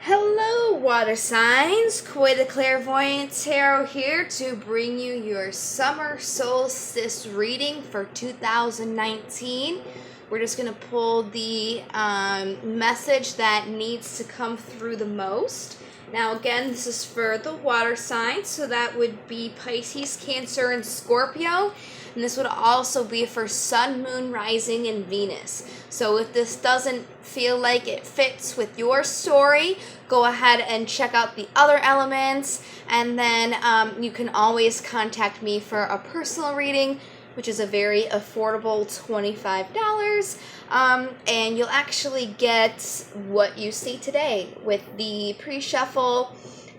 Hello, water signs. Koi the Clairvoyant Tarot here to bring you your summer solstice reading for 2019. We're just going to pull the message that needs to come through the most. Now, again, this is for the water signs, so that would be Pisces, Cancer, and Scorpio. And this would also be for Sun, Moon, Rising, and Venus. So if this doesn't feel like it fits with your story, go ahead and check out the other elements. And then you can always contact me for a personal reading, which is a very affordable $25. And you'll actually get what you see today with the pre-shuffle,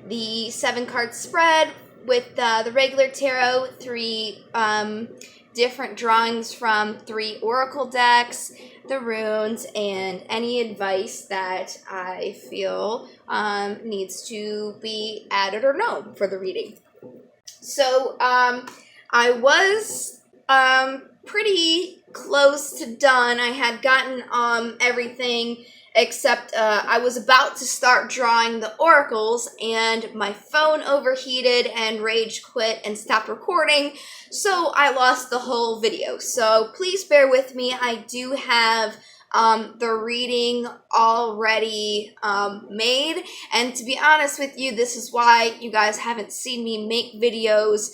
the 7-card spread, with the regular tarot, 3 different drawings from 3 oracle decks, the runes, and any advice that I feel needs to be added or known for the reading. So I was pretty close to done. I had gotten everything except I was about to start drawing the oracles and my phone overheated and rage quit and stopped recording, so I lost the whole video. So please bear with me. I do have the reading already made, and to be honest with you, this is why you guys haven't seen me make videos,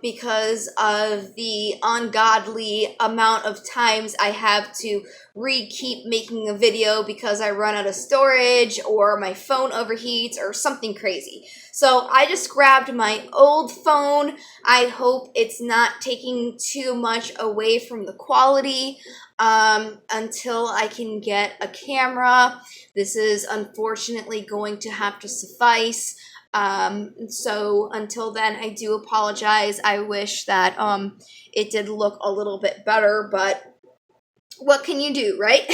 because of the ungodly amount of times I have to keep making a video because I run out of storage or my phone overheats or something crazy. So I just grabbed my old phone. I hope it's not taking too much away from the quality until I can get a camera. This is unfortunately going to have to suffice. So until then, I do apologize. I wish that it did look a little bit better, but what can you do, right?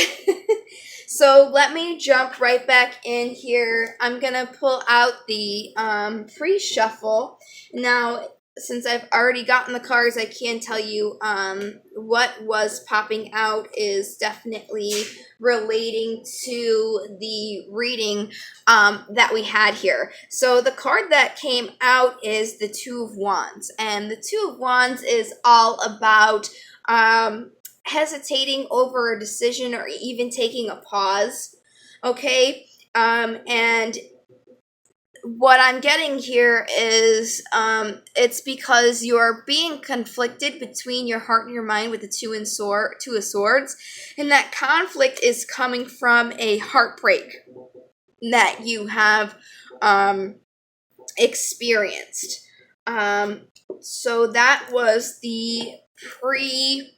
So let me jump right back in here. I'm gonna pull out the pre-shuffle. Now, since I've already gotten the cards, I can tell you what was popping out is definitely relating to the reading that we had here. So the card that came out is the Two of Wands, and the Two of Wands is all about hesitating over a decision or even taking a pause, okay? And what I'm getting here is it's because you're being conflicted between your heart and your mind with the Two of Swords, and that conflict is coming from a heartbreak that you have experienced. So that was the pre-shuffle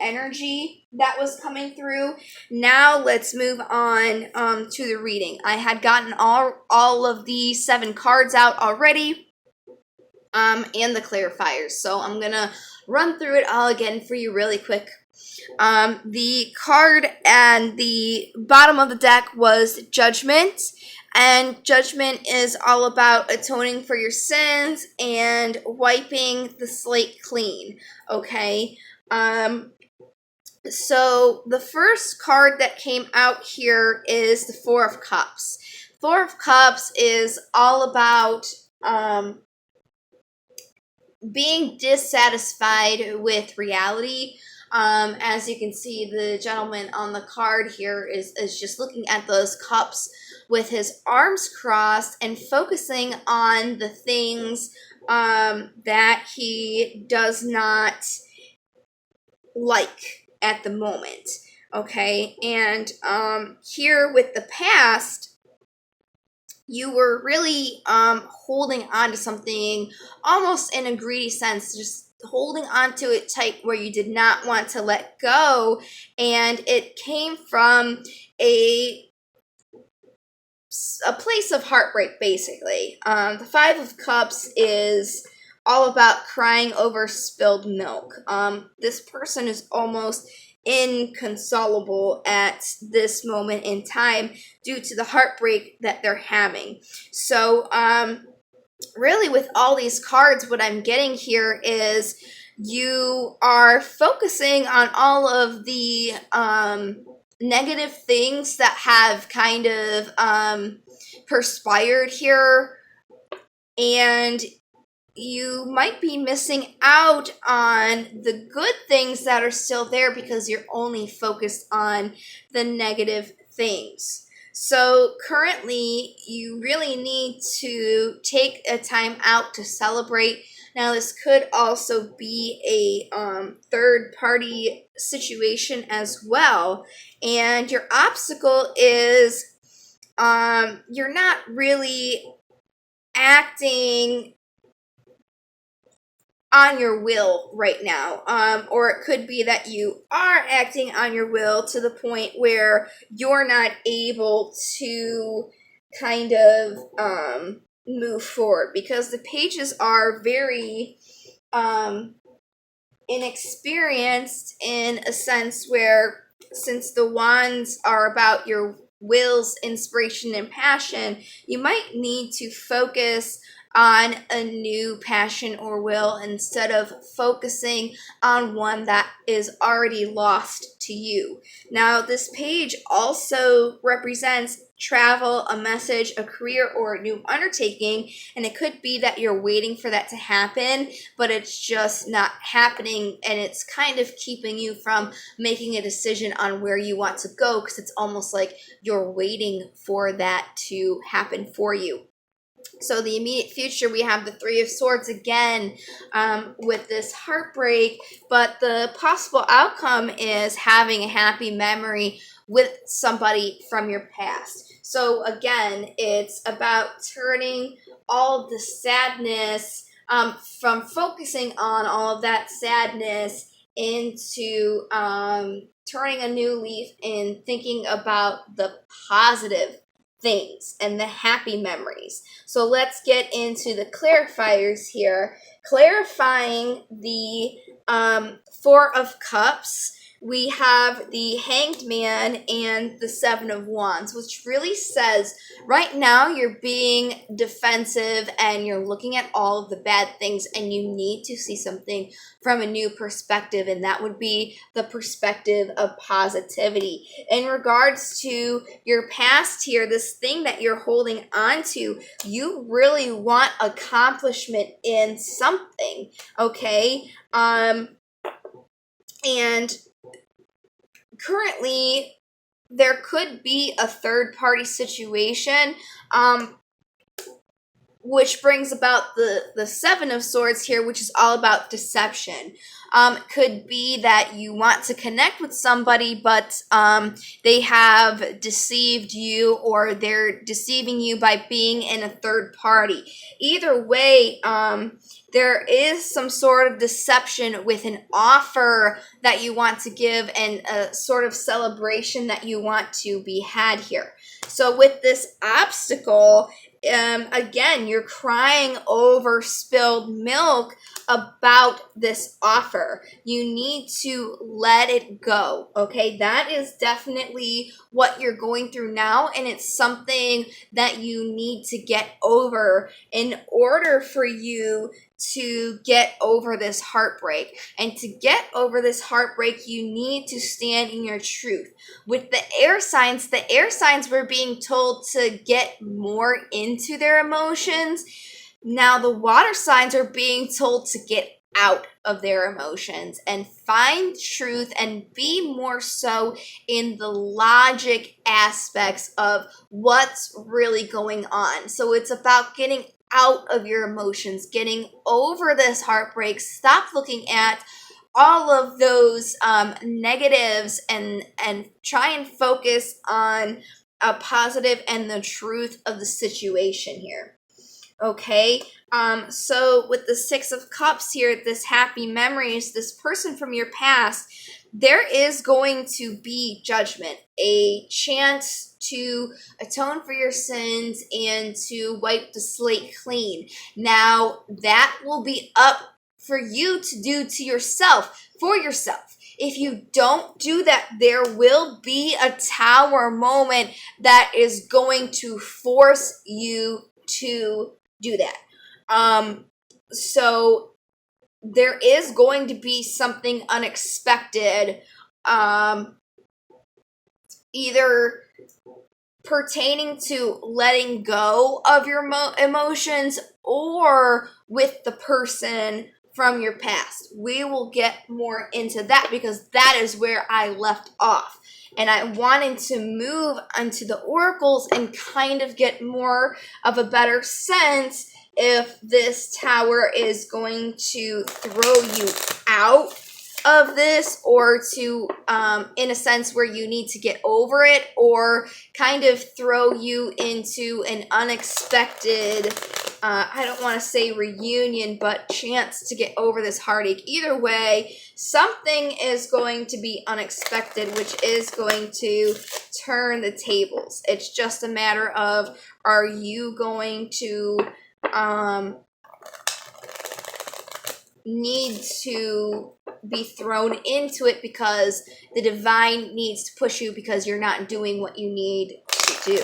energy that was coming through. Now let's move on to the reading. I had gotten all of the 7 cards out already, and the clarifiers. So I'm gonna run through it all again for you really quick. The card and the bottom of the deck was Judgment, and Judgment is all about atoning for your sins and wiping the slate clean, okay? So the first card that came out here is the Four of Cups. Four of Cups is all about being dissatisfied with reality. As you can see, the gentleman on the card here is just looking at those cups with his arms crossed and focusing on the things that he does not like at the moment, okay? And here with the past, you were really holding on to something almost in a greedy sense, just holding on to it tight where you did not want to let go, and it came from a place of heartbreak, basically. The Five of Cups is all about crying over spilled milk. This person is almost inconsolable at this moment in time due to the heartbreak that they're having. So really with all these cards, what I'm getting here is you are focusing on all of the negative things that have kind of perspired here, and you might be missing out on the good things that are still there because you're only focused on the negative things. So currently, you really need to take a time out to celebrate. Now, this could also be a third party situation as well. And your obstacle is you're not really acting on your will right now. Or it could be that you are acting on your will to the point where you're not able to kind of move forward, because the pages are very inexperienced in a sense where, since the wands are about your will's inspiration and passion, you might need to focus on a new passion or will instead of focusing on one that is already lost to you. Now, this page also represents travel, a message, a career, or a new undertaking, and it could be that you're waiting for that to happen, but it's just not happening, and it's kind of keeping you from making a decision on where you want to go, because it's almost like you're waiting for that to happen for you. So the immediate future, we have the Three of Swords again with this heartbreak, but the possible outcome is having a happy memory with somebody from your past. So again, it's about turning all of the sadness, from focusing on all of that sadness into turning a new leaf and thinking about the positive things and the happy memories. So let's get into the clarifiers here. Clarifying the Four of Cups, we have the Hanged Man and the Seven of Wands, which really says right now you're being defensive and you're looking at all of the bad things, and you need to see something from a new perspective, and that would be the perspective of positivity. In regards to your past here, this thing that you're holding on to, you really want accomplishment in something, okay? And currently, there could be a third party situation, which brings about the Seven of Swords here, which is all about deception. Could be that you want to connect with somebody, but they have deceived you, or they're deceiving you by being in a third party. Either way, there is some sort of deception with an offer that you want to give and a sort of celebration that you want to be had here. So with this obstacle, again, you're crying over spilled milk about this offer. You need to let it go, okay? That is definitely what you're going through now, and it's something that you need to get over in order for you to get over this heartbreak. And to get over this heartbreak, you need to stand in your truth. With the air signs were being told to get more into their emotions. Now the water signs are being told to get out of their emotions and find truth and be more so in the logic aspects of what's really going on. So it's about getting out of your emotions, getting over this heartbreak. Stop looking at all of those negatives and try and focus on a positive and the truth of the situation here. Okay, so with the Six of Cups here, this happy memories, this person from your past, there is going to be judgment, a chance to atone for your sins and to wipe the slate clean. Now, that will be up for you to do to yourself, for yourself. If you don't do that, there will be a tower moment that is going to force you to do that. So there is going to be something unexpected either pertaining to letting go of your emotions or with the person from your past. We will get more into that because that is where I left off. And I wanted to move onto the oracles and kind of get more of a better sense if this tower is going to throw you out of this, or to in a sense where you need to get over it, or kind of throw you into an unexpected I don't want to say reunion, but chance to get over this heartache. Either way, something is going to be unexpected, which is going to turn the tables. It's just a matter of, are you going to need to be thrown into it because the divine needs to push you because you're not doing what you need to do.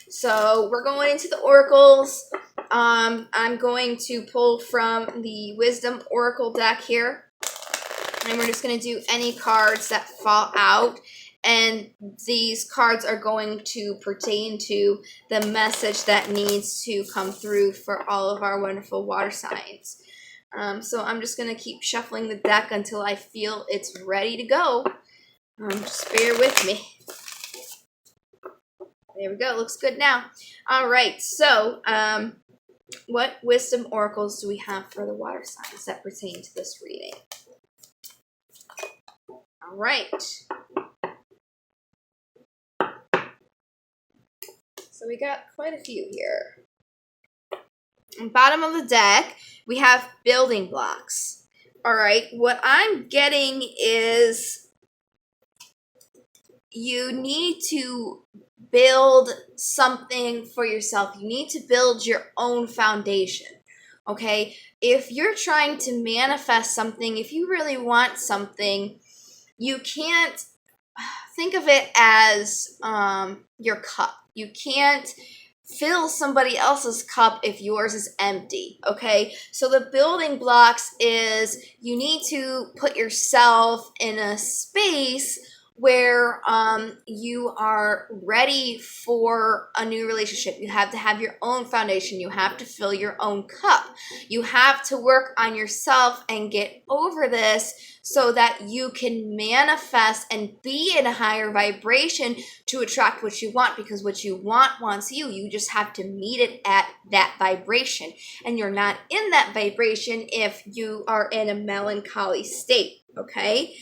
So we're going into the oracles. I'm going to pull from the Wisdom Oracle deck here. And we're just going to do any cards that fall out. And these cards are going to pertain to the message that needs to come through for all of our wonderful water signs. So I'm just going to keep shuffling the deck until I feel it's ready to go. Just bear with me. There we go. Looks good now. All right. So what wisdom oracles do we have for the water signs that pertain to this reading? All right. So we got quite a few here. On the bottom of the deck, we have building blocks. All right. What I'm getting is you need to build something for yourself. You need to build your own foundation. Okay? If you're trying to manifest something, if you really want something, you can't think of it as your cup. You can't fill somebody else's cup if yours is empty, okay? So the building blocks is you need to put yourself in a space where you are ready for a new relationship. You have to have your own foundation. You have to fill your own cup. You have to work on yourself and get over this so that you can manifest and be in a higher vibration to attract what you want, because what you want wants you. You just have to meet it at that vibration. And you're not in that vibration if you are in a melancholy state. Okay,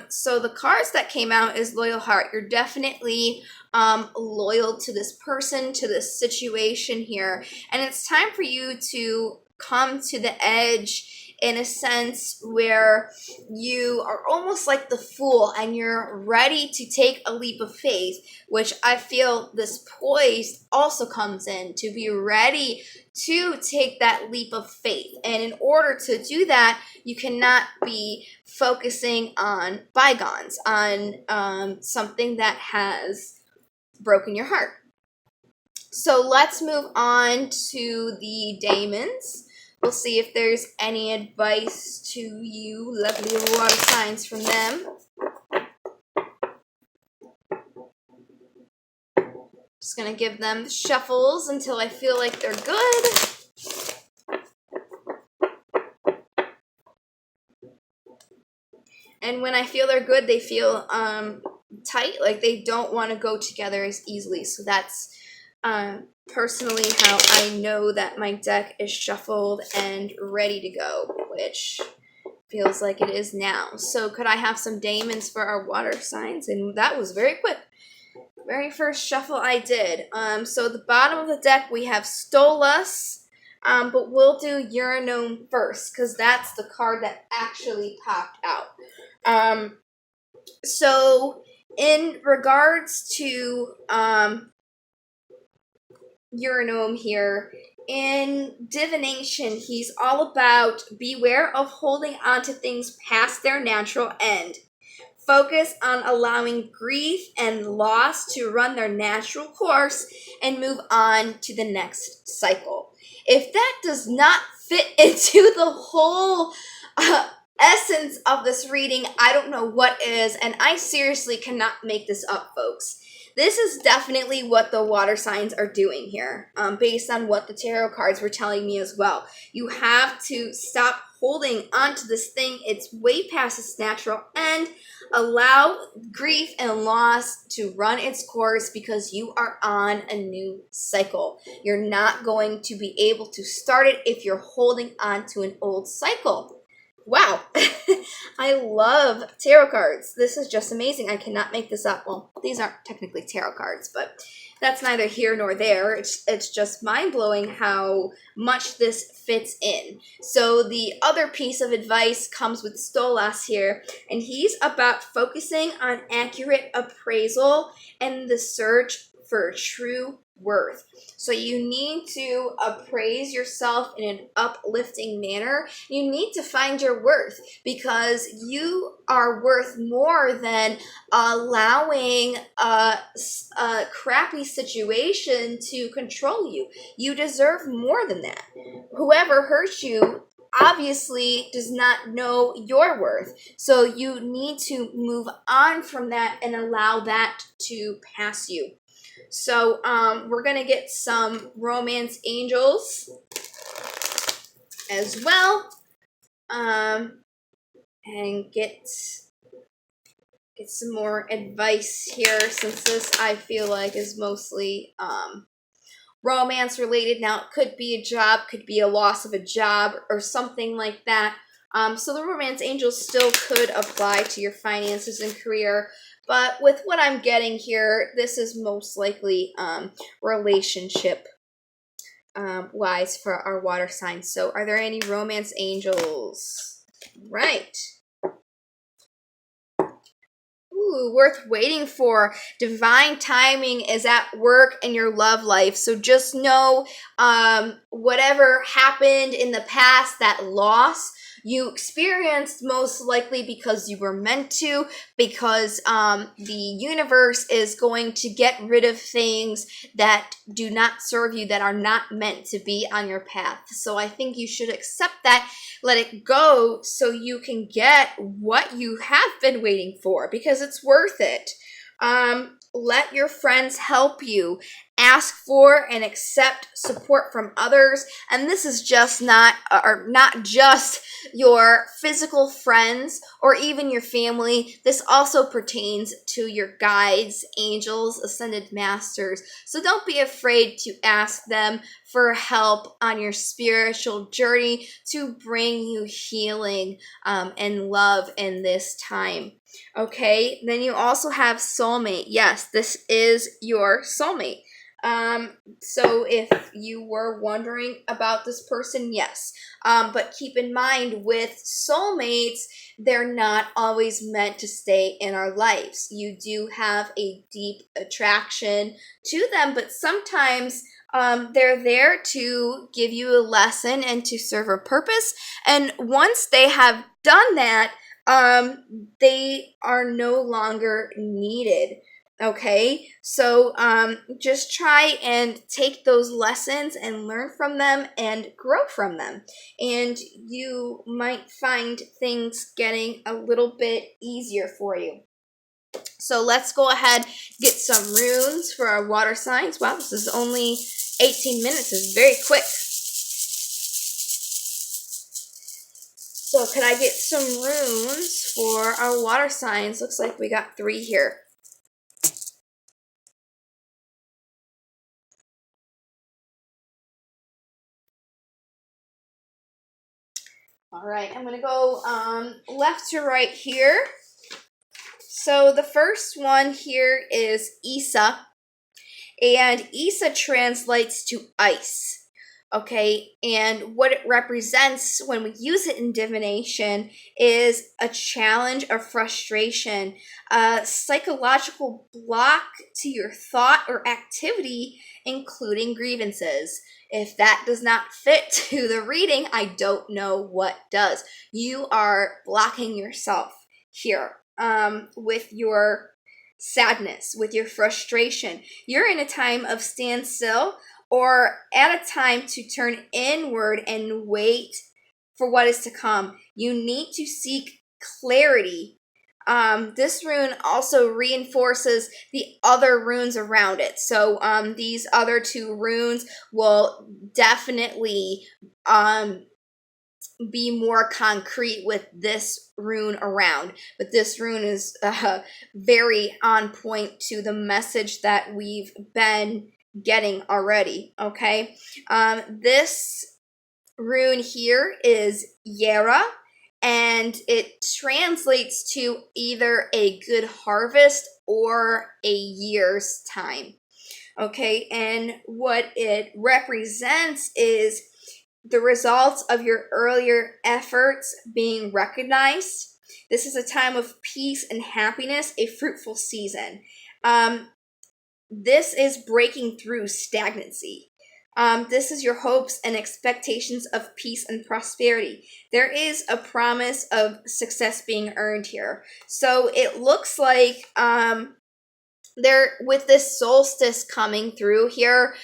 so the cards that came out is Loyal Heart. You're definitely loyal to this person, to this situation here. And it's time for you to come to the edge in a sense where you are almost like the Fool and you're ready to take a leap of faith, which I feel this poise also comes in, to be ready to take that leap of faith. And in order to do that, you cannot be focusing on bygones, on something that has broken your heart. So let's move on to the Daemons. We'll see if there's any advice to you, lovely water signs, from them. Just going to give them the shuffles until I feel like they're good. And when I feel they're good, they feel tight, like they don't want to go together as easily. So that's personally how I know that my deck is shuffled and ready to go, which feels like it is now. So could I have some Daemons for our water signs? And that was very quick. Very first shuffle I did. So the bottom of the deck we have Stolas, but we'll do Uranome first because that's the card that actually popped out. So in regards to Uranome here, in divination, he's all about beware of holding on to things past their natural end. Focus on allowing grief and loss to run their natural course and move on to the next cycle. If that does not fit into the whole essence of this reading, I don't know what is, and I seriously cannot make this up, folks. this is definitely what the water signs are doing here, based on what the tarot cards were telling me as well. You have to stop holding onto this thing. It's way past its natural end. Allow grief and loss to run its course because you are on a new cycle. You're not going to be able to start it if you're holding on to an old cycle. Wow. I love tarot cards. This is just amazing. I cannot make this up. Well, these aren't technically tarot cards, but that's neither here nor there. It's just mind-blowing how much this fits in. So the other piece of advice comes with Stolas here, and he's about focusing on accurate appraisal and the search for true worth. So you need to appraise yourself in an uplifting manner. You need to find your worth because you are worth more than allowing a crappy situation to control you. You deserve more than that. Whoever hurt you obviously does not know your worth. So you need to move on from that and allow that to pass you. So we're going to get some romance angels as well, and get some more advice here, since this I feel like is mostly romance related. Now it could be a job, could be a loss of a job or something like that. So the romance angels still could apply to your finances and career. But with what I'm getting here, this is most likely relationship wise for our water signs. So are there any romance angels? Right. Ooh, worth waiting for. Divine timing is at work in your love life. So just know whatever happened in the past, that loss, you experienced most likely because you were meant to, because the universe is going to get rid of things that do not serve you, that are not meant to be on your path. So I think you should accept that, let it go, so you can get what you have been waiting for, because it's worth it. Let your friends help you. Ask for and accept support from others. And this is just not just your physical friends or even your family. This also pertains to your guides, angels, ascended masters. So don't be afraid to ask them for help on your spiritual journey to bring you healing and love in this time. Okay, then you also have soulmate. Yes, this is your soulmate. So if you were wondering about this person, yes. But keep in mind, with soulmates, they're not always meant to stay in our lives. You do have a deep attraction to them, but sometimes they're there to give you a lesson and to serve a purpose. And once they have done that, they are no longer needed. Okay, so just try and take those lessons and learn from them and grow from them. And you might find things getting a little bit easier for you. So let's go ahead, get some runes for our water signs. Wow, this is only 18 minutes. It's very quick. So could I get some runes for our water signs? Looks like we got 3 here. All right, I'm going to go left to right here. So the first one here is Isa, and Isa translates to ice. Okay, and what it represents when we use it in divination is a challenge, a frustration, a psychological block to your thought or activity, including grievances. If that does not fit to the reading, I don't know what does. You are blocking yourself here with your sadness, with your frustration. You're in a time of standstill, or at a time to turn inward and wait for what is to come. You need to seek clarity this rune also reinforces the other runes around it. So these other two runes will definitely be more concrete with this rune around. But this rune is very on point to the message that we've been getting already, okay? This rune here is Yera, and it translates to either a good harvest or a year's time. Okay, and what it represents is the results of your earlier efforts being recognized. This is a time of peace and happiness, a fruitful season. This is breaking through stagnancy. This is your hopes and expectations of peace and prosperity. There is a promise of success being earned here. So it looks like there, with this solstice coming through here,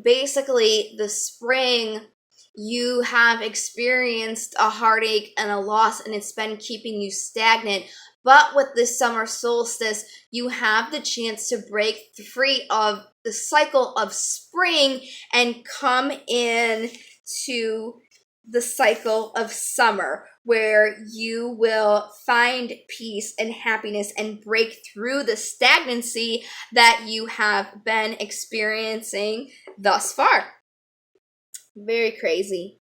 basically the spring, you have experienced a heartache and a loss, and it's been keeping you stagnant. But with this summer solstice, you have the chance to break free of the cycle of spring and come in to the cycle of summer, where you will find peace and happiness and break through the stagnancy that you have been experiencing thus far. Very crazy.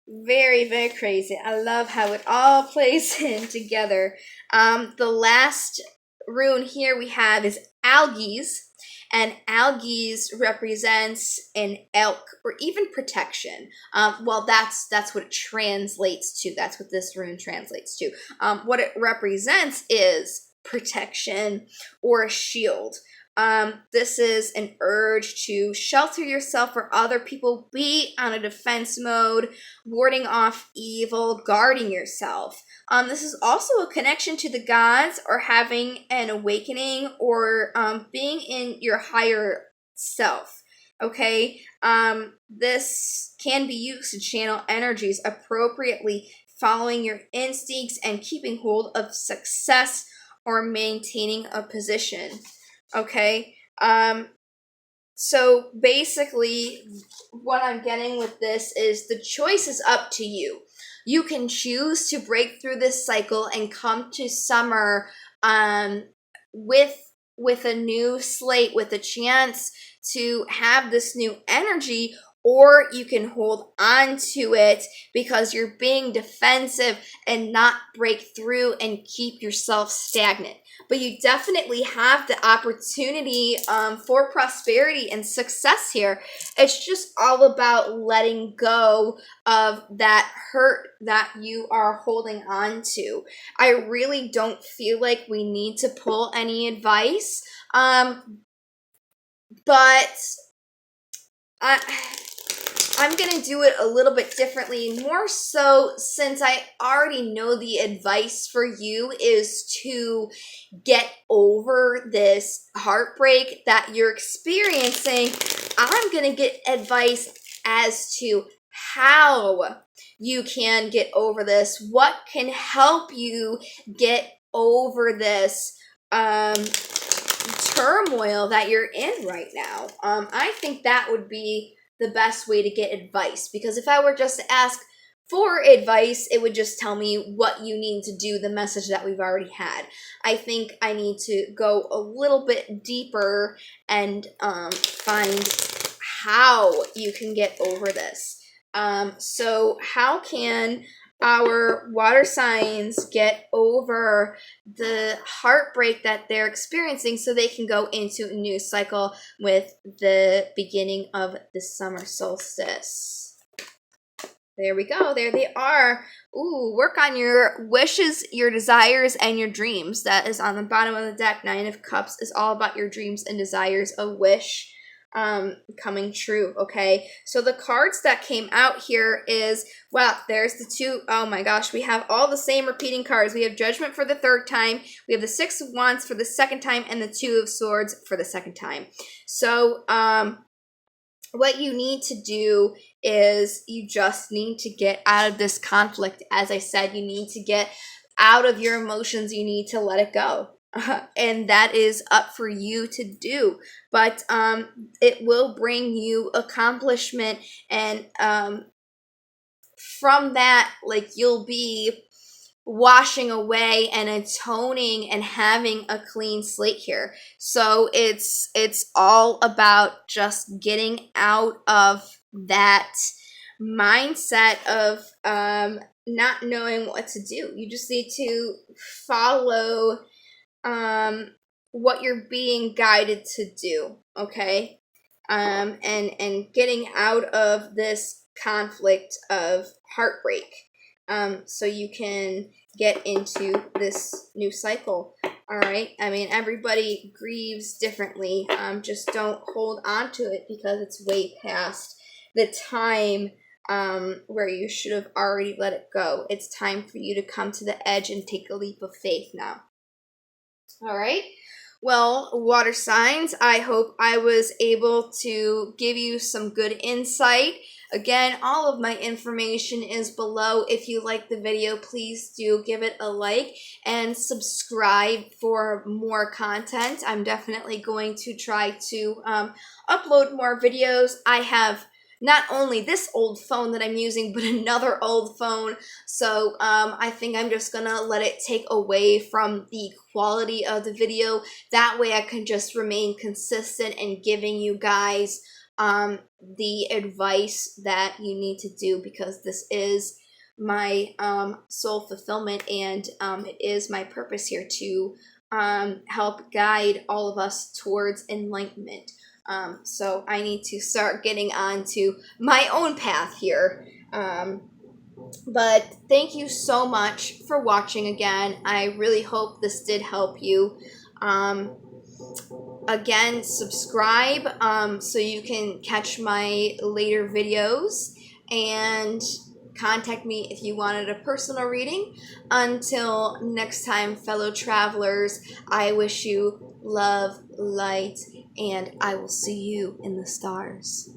Very, very crazy. I love how it all plays in together. The last rune here we have is Algies, and Algies represents an elk or even protection. Well, that's what it translates to. That's what this rune translates to. What it represents is protection or a shield. This is an urge to shelter yourself or other people, be on a defense mode, warding off evil, guarding yourself. This is also a connection to the gods, or having an awakening, or being in your higher self. Okay, this can be used to channel energies appropriately, following your instincts and keeping hold of success or maintaining a position. Okay, so basically what I'm getting with this is the choice is up to you. You can choose to break through this cycle and come to summer with a new slate, with a chance to have this new energy, or you can hold on to it because you're being defensive and not break through and keep yourself stagnant. But you definitely have the opportunity for prosperity and success here. It's just all about letting go of that hurt that you are holding on to. I really don't feel like we need to pull any advice, but I'm going to do it a little bit differently, more so since I already know the advice for you is to get over this heartbreak that you're experiencing. I'm going to get advice as to how you can get over this, what can help you get over this turmoil that you're in right now. I think that would be the best way to get advice, because if I were just to ask for advice, it would just tell me what you need to do, the message that we've already had. I think I need to go a little bit deeper and find how you can get over this. So how can our water signs get over the heartbreak that they're experiencing so they can go into a new cycle with the beginning of the summer solstice? There we go. There they are. Ooh, work on your wishes, your desires, and your dreams. That is on the bottom of the deck. 9 of Cups is all about your dreams and desires, a wish coming true. Okay, so the cards that came out here is, wow, there's the two. Oh my gosh, we have all the same repeating cards. We have Judgment for the third time, we have the 6 of Wands for the second time, and the 2 of Swords for the second time. So what you need to do is you just need to get out of this conflict. As I said, you need to get out of your emotions, you need to let it go. And that is up for you to do. But it will bring you accomplishment, and from that, like, you'll be washing away and atoning and having a clean slate here. So it's all about just getting out of that mindset of not knowing what to do. You just need to follow what you're being guided to do, okay? And getting out of this conflict of heartbreak, so you can get into this new cycle. All right. I mean, everybody grieves differently. Just don't hold on to it because it's way past the time where you should have already let it go. It's time for you to come to the edge and take a leap of faith now. All right. Well, water signs, I hope I was able to give you some good insight. Again, all of my information is below. If you like the video, please do give it a like and subscribe for more content. I'm definitely going to try to upload more videos. I have not only this old phone that I'm using, but another old phone. So I think I'm just gonna let it take away from the quality of the video. That way I can just remain consistent in giving you guys the advice that you need to do, because this is my soul fulfillment, and it is my purpose here to help guide all of us towards enlightenment. So I need to start getting onto my own path here. But thank you so much for watching again. I really hope this did help you. Again, subscribe so you can catch my later videos, and contact me if you wanted a personal reading. Until next time, fellow travelers, I wish you love, light, and I will see you in the stars.